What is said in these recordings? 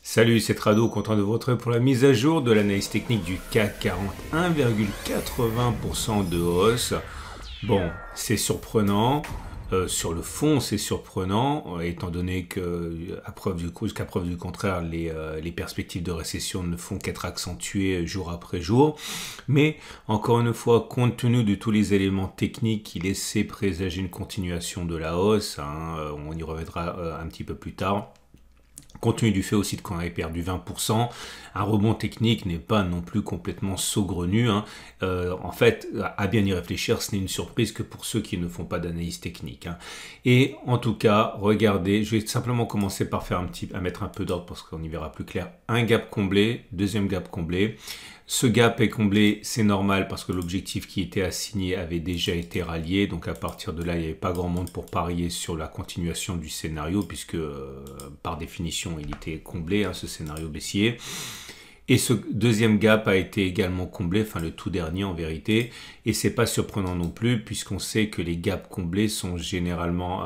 Salut, c'est Trado, content de vous retrouver pour la mise à jour de l'analyse technique du CAC 40, 1,80% de hausse. Bon, c'est surprenant. Sur le fond, c'est surprenant, étant donné que, jusqu'à preuve du contraire, les perspectives de récession ne font qu'être accentuées jour après jour. Mais, encore une fois, compte tenu de tous les éléments techniques qui laissaient présager une continuation de la hausse, on y reviendra un petit peu plus tard. Compte tenu du fait aussi qu'on avait perdu 20%, un rebond technique n'est pas non plus complètement saugrenu. En fait, à bien y réfléchir, ce n'est une surprise que pour ceux qui ne font pas d'analyse technique. Et en tout cas, regardez, je vais simplement commencer par faire à mettre un peu d'ordre parce qu'on y verra plus clair. Un gap comblé, deuxième gap comblé. Ce gap est comblé, c'est normal parce que l'objectif qui était assigné avait déjà été rallié. Donc à partir de là, il n'y avait pas grand monde pour parier sur la continuation du scénario puisque par définition, il était comblé, ce scénario baissier. Et ce deuxième gap a été également comblé, enfin le tout dernier en vérité, et c'est pas surprenant non plus puisqu'on sait que les gaps comblés sont généralement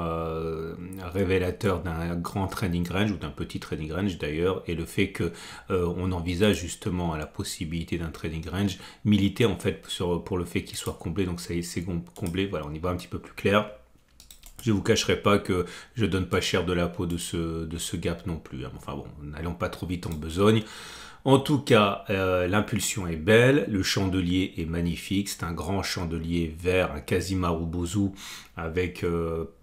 révélateurs d'un grand trading range ou d'un petit trading range d'ailleurs, et le fait que on envisage justement la possibilité d'un trading range militer en fait pour le fait qu'il soit comblé, donc ça y est, c'est comblé, voilà, on y va un petit peu plus clair. Je ne vous cacherai pas que je donne pas cher de la peau de ce gap non plus. Enfin bon, n'allons pas trop vite en besogne. En tout cas, l'impulsion est belle, le chandelier est magnifique, c'est un grand chandelier vert, un quasi marubozu avec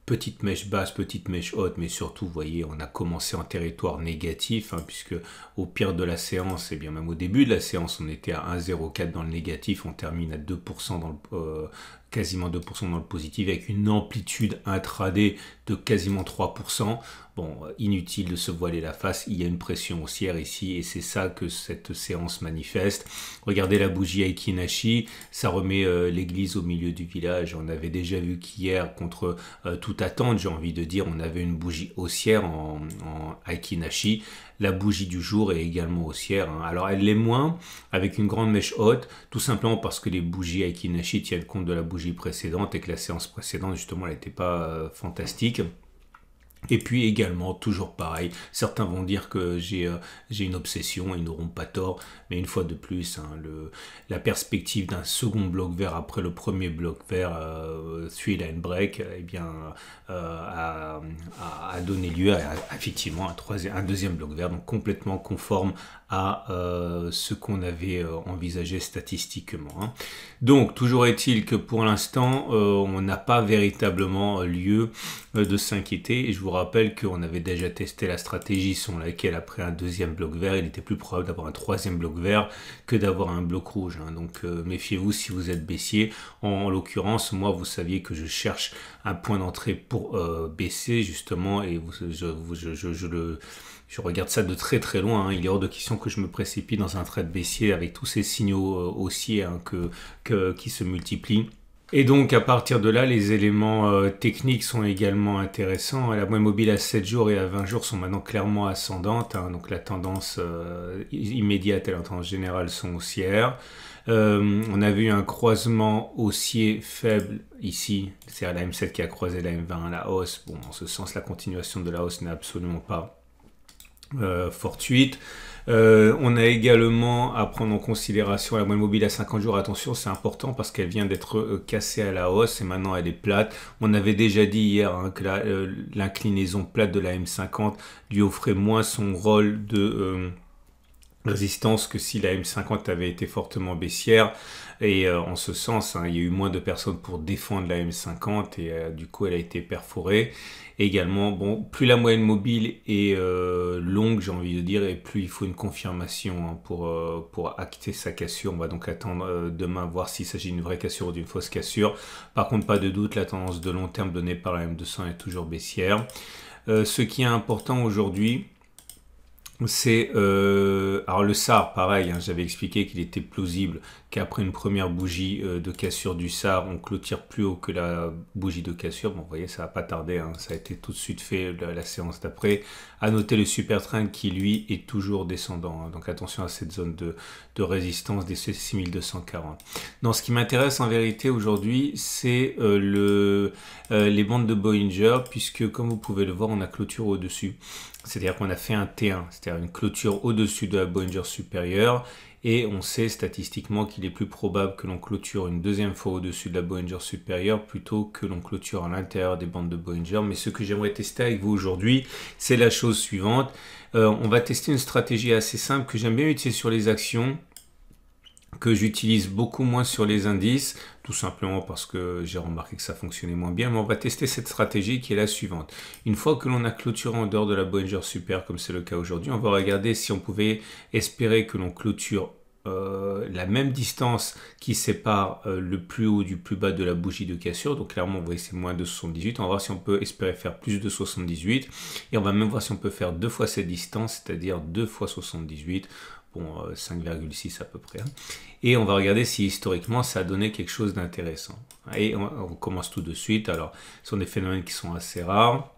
petite mèche basse, petite mèche haute, mais surtout, vous voyez, on a commencé en territoire négatif, puisque au pire de la séance, et bien même au début de la séance, on était à 1,04 dans le négatif, on termine à 2% quasiment 2% dans le positif, avec une amplitude intraday de quasiment 3%. Bon, inutile de se voiler la face, il y a une pression haussière ici, et c'est ça que cette séance manifeste. Regardez la bougie Aiki-Nashi, ça remet l'église au milieu du village. On avait déjà vu qu'hier, contre toute attente, j'ai envie de dire, on avait une bougie haussière en Aiki-Nashi. La bougie du jour est également haussière. Alors elle l'est moins, avec une grande mèche haute, tout simplement parce que les bougies Aiki-Nashi tiennent compte de la bougie précédente et que la séance précédente, justement, elle n'était pas fantastique. Et puis également, toujours pareil, certains vont dire que j'ai une obsession, ils n'auront pas tort, mais une fois de plus, la perspective d'un second bloc vert après le premier bloc vert, three line break, eh bien, a donné lieu à effectivement un deuxième bloc vert, donc complètement conforme à ce qu'on avait envisagé statistiquement. Donc, toujours est-il que pour l'instant, on n'a pas véritablement lieu de s'inquiéter. Et je vous rappelle qu'on avait déjà testé la stratégie selon laquelle après un deuxième bloc vert, il était plus probable d'avoir un troisième bloc vert que d'avoir un bloc rouge. Donc, méfiez-vous si vous êtes baissier. En l'occurrence, moi, vous saviez que je cherche un point d'entrée pour baisser justement, et je regarde ça de très très loin. Il est hors de question que je me précipite dans un trade baissier avec tous ces signaux haussiers qui se multiplient. Et donc à partir de là, les éléments techniques sont également intéressants. La moyenne mobile à 7 jours et à 20 jours sont maintenant clairement ascendantes. Donc la tendance immédiate et la tendance générale sont haussières. On avait eu un croisement haussier faible ici, c'est-à-dire la M7 qui a croisé la M20 à la hausse. Bon, en ce sens, la continuation de la hausse n'est absolument pas fortuite. On a également à prendre en considération la moyenne mobile à 50 jours. Attention, c'est important parce qu'elle vient d'être cassée à la hausse et maintenant elle est plate. On avait déjà dit hier que l'inclinaison plate de la M50 lui offrait moins son rôle de résistance que si la M50 avait été fortement baissière. Et en ce sens, il y a eu moins de personnes pour défendre la M50 et du coup elle a été perforée. Également, bon, plus la moyenne mobile est longue, j'ai envie de dire, et plus il faut une confirmation pour acter sa cassure. On va donc attendre demain voir s'il s'agit d'une vraie cassure ou d'une fausse cassure. Par contre, pas de doute, la tendance de long terme donnée par la M200 est toujours baissière. Ce qui est important aujourd'hui, c'est alors le SAR, pareil, j'avais expliqué qu'il était plausible qu'après une première bougie de cassure du SAR, on clôture plus haut que la bougie de cassure. Bon, vous voyez, ça va pas tarder, ça a été tout de suite fait la séance d'après. À noter le super trend qui, lui, est toujours descendant. Donc attention à cette zone de résistance des 6240. Non, ce qui m'intéresse en vérité aujourd'hui, c'est les bandes de Bollinger, puisque comme vous pouvez le voir, on a clôture au-dessus. C'est-à-dire qu'on a fait un T1, c'est-à-dire une clôture au-dessus de la Bollinger supérieure, et on sait statistiquement qu'il est plus probable que l'on clôture une deuxième fois au-dessus de la Bollinger supérieure plutôt que l'on clôture à l'intérieur des bandes de Bollinger. Mais ce que j'aimerais tester avec vous aujourd'hui, c'est la chose suivante. On va tester une stratégie assez simple que j'aime bien utiliser sur les actions, que j'utilise beaucoup moins sur les indices, tout simplement parce que j'ai remarqué que ça fonctionnait moins bien, mais on va tester cette stratégie qui est la suivante. Une fois que l'on a clôturé en dehors de la Bollinger supérieure, comme c'est le cas aujourd'hui, on va regarder si on pouvait espérer que l'on clôture la même distance qui sépare le plus haut du plus bas de la bougie de cassure. Donc clairement, vous voyez, c'est moins de 78. On va voir si on peut espérer faire plus de 78. Et on va même voir si on peut faire deux fois cette distance, c'est-à-dire 2 fois 78. Bon, 5,6 à peu près. Et on va regarder si historiquement ça a donné quelque chose d'intéressant. Et on commence tout de suite. Alors, ce sont des phénomènes qui sont assez rares.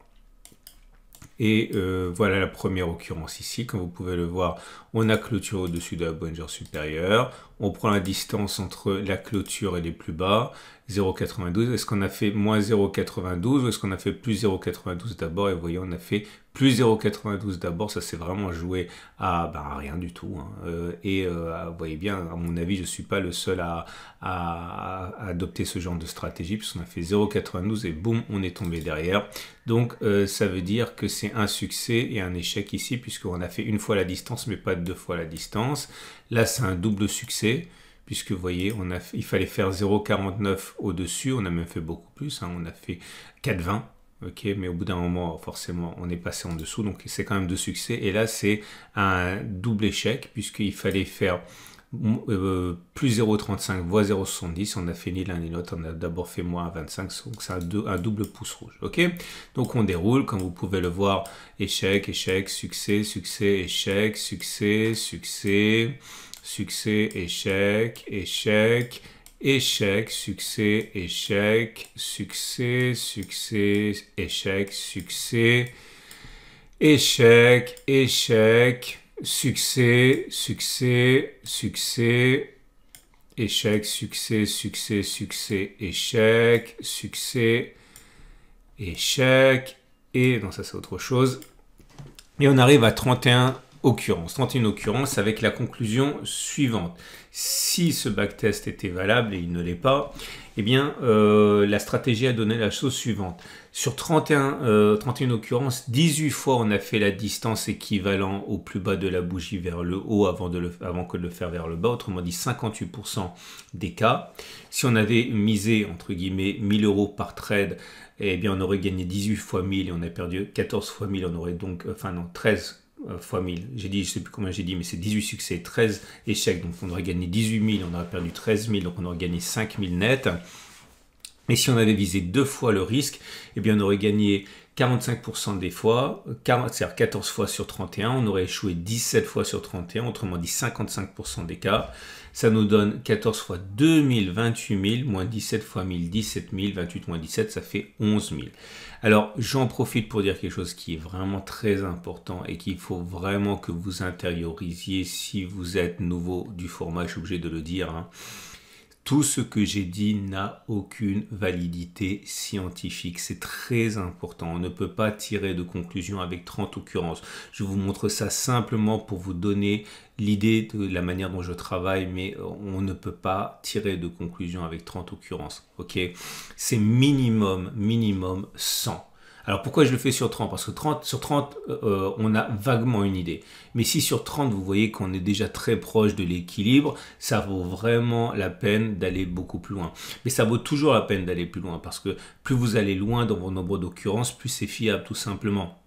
Et voilà la première occurrence ici. Comme vous pouvez le voir, on a clôturé au-dessus de la Bollinger supérieure. On prend la distance entre la clôture et les plus bas, 0,92. Est-ce qu'on a fait moins 0,92 ou est-ce qu'on a fait plus 0,92 d'abord? Et vous voyez, on a fait plus 0,92 d'abord. Ça s'est vraiment joué à rien du tout. Hein. Vous voyez bien, à mon avis, je ne suis pas le seul à adopter ce genre de stratégie, puisqu'on a fait 0,92 et boum, on est tombé derrière. Donc, ça veut dire que c'est un succès et un échec ici, puisqu'on a fait une fois la distance, mais pas deux fois la distance. Là, c'est un double succès, puisque vous voyez, il fallait faire 0,49 au-dessus, on a même fait beaucoup plus, hein, on a fait 4,20, ok, mais au bout d'un moment, forcément, on est passé en dessous, donc c'est quand même deux succès, et là, c'est un double échec, puisqu'il fallait faire plus 0,35 voire 0,70, on a fait ni l'un ni l'autre, on a d'abord fait moins 25, donc c'est un double pouce rouge, ok. Donc on déroule, comme vous pouvez le voir, échec, échec, succès, succès, échec, succès, succès, succès, échec, échec, échec, succès, échec, succès, succès, échec, succès, échec, échec, succès, succès, succès, échec, succès, succès, succès, échec, succès, échec, et non, ça c'est autre chose. Et on arrive à 31 occurrences. 31 occurrences avec la conclusion suivante. Si ce backtest était valable, et il ne l'est pas, eh bien, la stratégie a donné la chose suivante. Sur 31 occurrences, 18 fois on a fait la distance équivalente au plus bas de la bougie vers le haut avant que de le faire vers le bas, autrement dit 58% des cas. Si on avait misé, entre guillemets, 1000 € par trade, eh bien on aurait gagné 18 fois 1000 et on a perdu 14 fois 1000, on aurait donc, 13 fois 1000, j'ai dit, je ne sais plus combien j'ai dit, mais c'est 18 succès, 13 échecs, donc on aurait gagné 18 000, on aurait perdu 13 000, donc on aurait gagné 5 000 net. Et si on avait visé deux fois le risque, eh bien on aurait gagné 45% des fois, c'est-à-dire 14 fois sur 31, on aurait échoué 17 fois sur 31, autrement dit 55% des cas. Ça nous donne 14 fois 2000, 28 000, moins 17 fois 1000, 17 000, 28 moins 17, ça fait 11 000. Alors, j'en profite pour dire quelque chose qui est vraiment très important et qu'il faut vraiment que vous intériorisiez si vous êtes nouveau du format, je suis obligé de le dire, hein. Tout ce que j'ai dit n'a aucune validité scientifique. C'est très important. On ne peut pas tirer de conclusion avec 30 occurrences. Je vous montre ça simplement pour vous donner l'idée de la manière dont je travaille, mais on ne peut pas tirer de conclusion avec 30 occurrences. Ok, c'est minimum 100. Alors pourquoi je le fais sur 30? Parce que sur 30, on a vaguement une idée. Mais si sur 30, vous voyez qu'on est déjà très proche de l'équilibre, ça vaut vraiment la peine d'aller beaucoup plus loin. Mais ça vaut toujours la peine d'aller plus loin parce que plus vous allez loin dans vos nombres d'occurrences, plus c'est fiable tout simplement.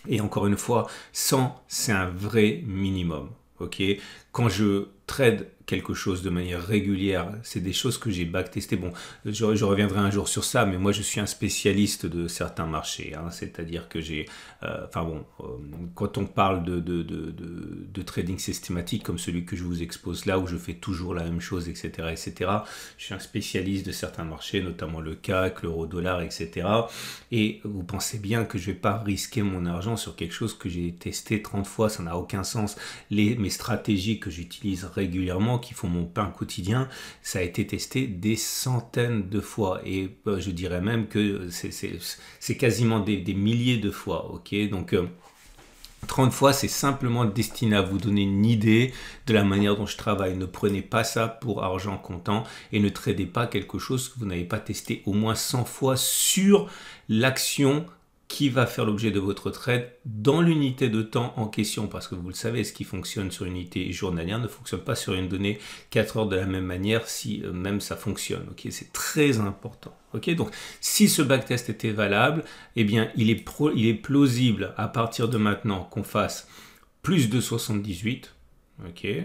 Et encore une fois, 100, c'est un vrai minimum. Ok, quand je trade quelque chose de manière régulière, c'est des choses que j'ai backtestées. Bon, je reviendrai un jour sur ça, mais moi je suis un spécialiste de certains marchés, hein, c'est-à-dire que j'ai, quand on parle de trading systématique comme celui que je vous expose là, où je fais toujours la même chose, etc., etc., je suis un spécialiste de certains marchés, notamment le CAC, l'euro-dollar, etc. Et vous pensez bien que je ne vais pas risquer mon argent sur quelque chose que j'ai testé 30 fois, ça n'a aucun sens. Mes stratégies que j'utilise régulièrement, qui font mon pain quotidien, ça a été testé des centaines de fois et je dirais même que c'est quasiment des milliers de fois. Ok, donc 30 fois, c'est simplement destiné à vous donner une idée de la manière dont je travaille. Ne prenez pas ça pour argent comptant et ne tradez pas quelque chose que vous n'avez pas testé au moins 100 fois sur l'action qui va faire l'objet de votre trade dans l'unité de temps en question, parce que vous le savez, ce qui fonctionne sur une unité journalière ne fonctionne pas sur une donnée 4 heures de la même manière, si même ça fonctionne. Okay, c'est très important. Okay, donc, si ce backtest était valable, eh bien, il est plausible à partir de maintenant qu'on fasse plus de 78. Okay.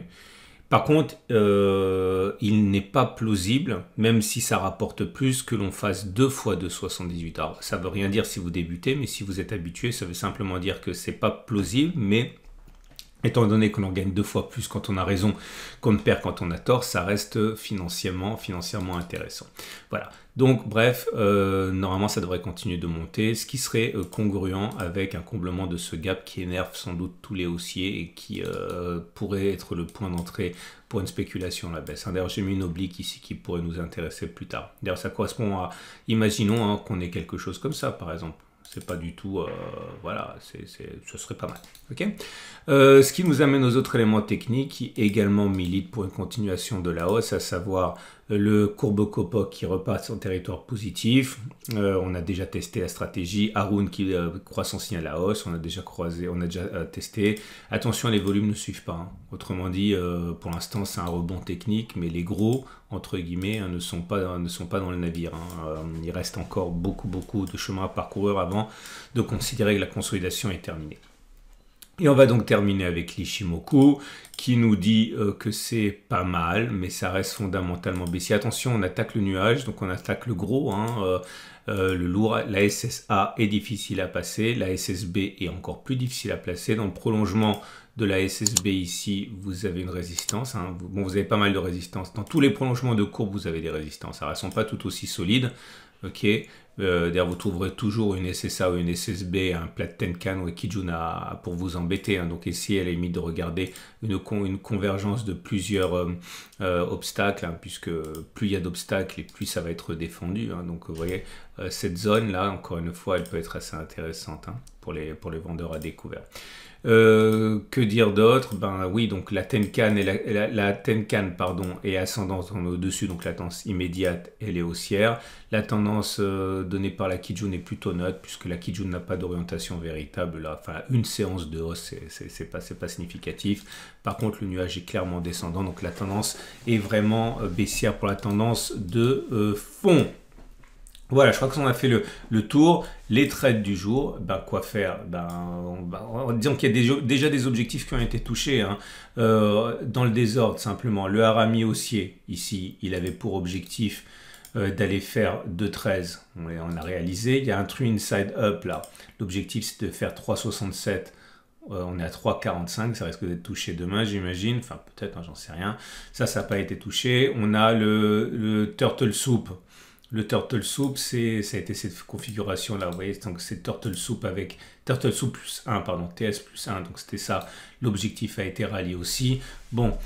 Par contre, il n'est pas plausible, même si ça rapporte plus, que l'on fasse 2 fois de 78. Alors, ça ne veut rien dire si vous débutez, mais si vous êtes habitué, ça veut simplement dire que ce n'est pas plausible, mais étant donné qu'on en gagne 2 fois plus quand on a raison, qu'on perd quand on a tort, ça reste financièrement intéressant. Voilà. Donc, bref, normalement, ça devrait continuer de monter, ce qui serait congruent avec un comblement de ce gap qui énerve sans doute tous les haussiers et qui pourrait être le point d'entrée pour une spéculation à la baisse. D'ailleurs, j'ai mis une oblique ici qui pourrait nous intéresser plus tard. D'ailleurs, ça correspond à, imaginons qu'on ait quelque chose comme ça, par exemple. C'est pas du tout, voilà, ce serait pas mal. Okay, ce qui nous amène aux autres éléments techniques qui également militent pour une continuation de la hausse, à savoir le courbe Kopak qui repart sur le territoire positif. On a déjà testé la stratégie Haroun qui croit son signal à la hausse. On a déjà testé. Attention, les volumes ne suivent pas. Autrement dit, pour l'instant, c'est un rebond technique, mais les gros, entre guillemets, ne sont pas dans le navire. Il reste encore beaucoup de chemin à parcourir avant de considérer que la consolidation est terminée. Et on va donc terminer avec l'Ishimoku qui nous dit que c'est pas mal, mais ça reste fondamentalement baissier. Attention, on attaque le nuage, donc on attaque le gros, le lourd. La SSA est difficile à passer, la SSB est encore plus difficile à placer. Dans le prolongement de la SSB ici, vous avez une résistance. Bon, vous avez pas mal de résistance. Dans tous les prolongements de courbe, vous avez des résistances. Elles ne sont pas toutes aussi solides. Ok. D'ailleurs, vous trouverez toujours une SSA ou une SSB, un plat de Tenkan ou un Kijun pour vous embêter. Donc essayez à la limite de regarder une convergence de plusieurs obstacles, puisque plus il y a d'obstacles et plus ça va être défendu. Donc vous voyez, cette zone-là, encore une fois, elle peut être assez intéressante pour les vendeurs à découvert. Que dire d'autre? Ben oui, donc la Tenkan la Tenkan est ascendante au-dessus, donc la tendance immédiate elle est haussière. La tendance donnée par la Kijun est plutôt neutre puisque la Kijun n'a pas d'orientation véritable là. Enfin, une séance de hausse, c'est pas significatif. Par contre, le nuage est clairement descendant, donc la tendance est vraiment baissière pour la tendance de fond. Voilà, je crois qu'on a fait le tour. Les trades du jour, quoi faire? Disons qu'il y a déjà des objectifs qui ont été touchés dans le désordre simplement. Le harami haussier, ici, il avait pour objectif d'aller faire 2,13. On a réalisé. Il y a un true inside up là. L'objectif, c'est de faire 3,67. On est à 3,45, ça risque d'être touché demain, j'imagine. Enfin, peut-être, j'en sais rien. Ça n'a pas été touché. On a le turtle soup. Le Turtle Soup, ça a été cette configuration-là, vous voyez, donc c'est Turtle Soup avec Turtle Soup plus 1, pardon, TS plus 1, donc c'était ça, l'objectif a été rallié aussi. Bon,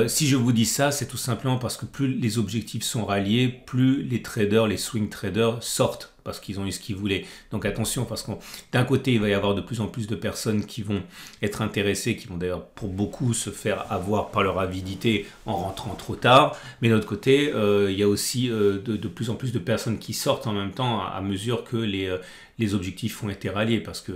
si je vous dis ça, c'est tout simplement parce que plus les objectifs sont ralliés, plus les traders, les swing traders sortent, parce qu'ils ont eu ce qu'ils voulaient. Donc attention, parce que d'un côté, il va y avoir de plus en plus de personnes qui vont être intéressées, qui vont d'ailleurs pour beaucoup se faire avoir par leur avidité en rentrant trop tard. Mais de l'autre côté, il y a aussi de plus en plus de personnes qui sortent en même temps à mesure que les objectifs ont été ralliés, parce que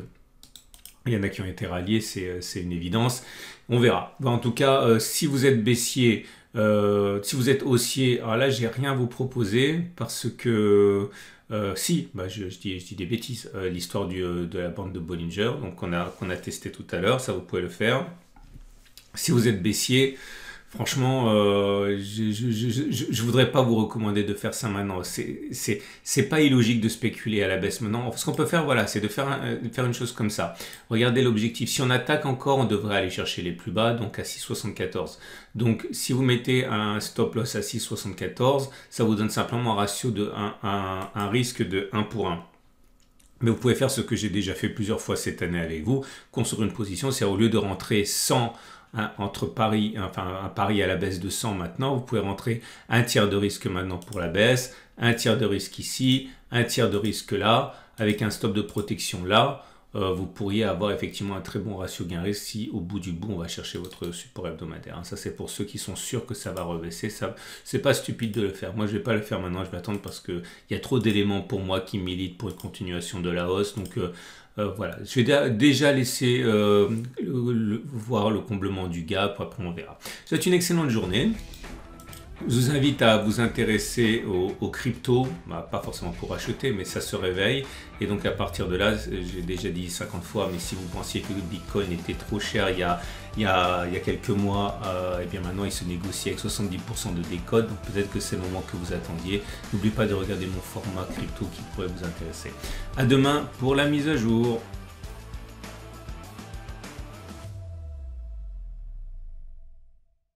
il y en a qui ont été ralliés, c'est une évidence. On verra. En tout cas, si vous êtes baissier, si vous êtes haussier, alors là, j'ai rien à vous proposer parce que je dis des bêtises. L'histoire de la bande de Bollinger, donc qu'on a testé tout à l'heure, ça vous pouvez le faire. Si vous êtes baissier, franchement, je voudrais pas vous recommander de faire ça maintenant. C'est pas illogique de spéculer à la baisse maintenant. Ce qu'on peut faire, voilà, c'est de faire une chose comme ça. Regardez l'objectif. Si on attaque encore, on devrait aller chercher les plus bas, donc à 6,74. Donc, si vous mettez un stop loss à 6,74, ça vous donne simplement un ratio de un risque de 1 pour 1. Mais vous pouvez faire ce que j'ai déjà fait plusieurs fois cette année avec vous, construire une position, c'est au lieu de rentrer 100 entre pari, un pari à la baisse de 100 maintenant, vous pouvez rentrer un tiers de risque maintenant pour la baisse, un tiers de risque ici, un tiers de risque là, avec un stop de protection là. vous pourriez avoir effectivement un très bon ratio gain-risque si au bout du bout on va chercher votre support hebdomadaire. Ça c'est pour ceux qui sont sûrs que ça va rebaisser. Ça, c'est pas stupide de le faire. Moi je vais pas le faire maintenant, je vais attendre parce que il y a trop d'éléments pour moi qui militent pour une continuation de la hausse. Donc voilà, je vais déjà laisser voir le comblement du gap, après on verra. C'est une excellente journée. Je vous invite à vous intéresser aux cryptos, pas forcément pour acheter, mais ça se réveille. Et donc à partir de là, j'ai déjà dit 50 fois, mais si vous pensiez que le Bitcoin était trop cher il y a quelques mois, et bien maintenant il se négocie avec 70% de décote. Donc peut-être que c'est le moment que vous attendiez. N'oubliez pas de regarder mon format crypto qui pourrait vous intéresser. À demain pour la mise à jour.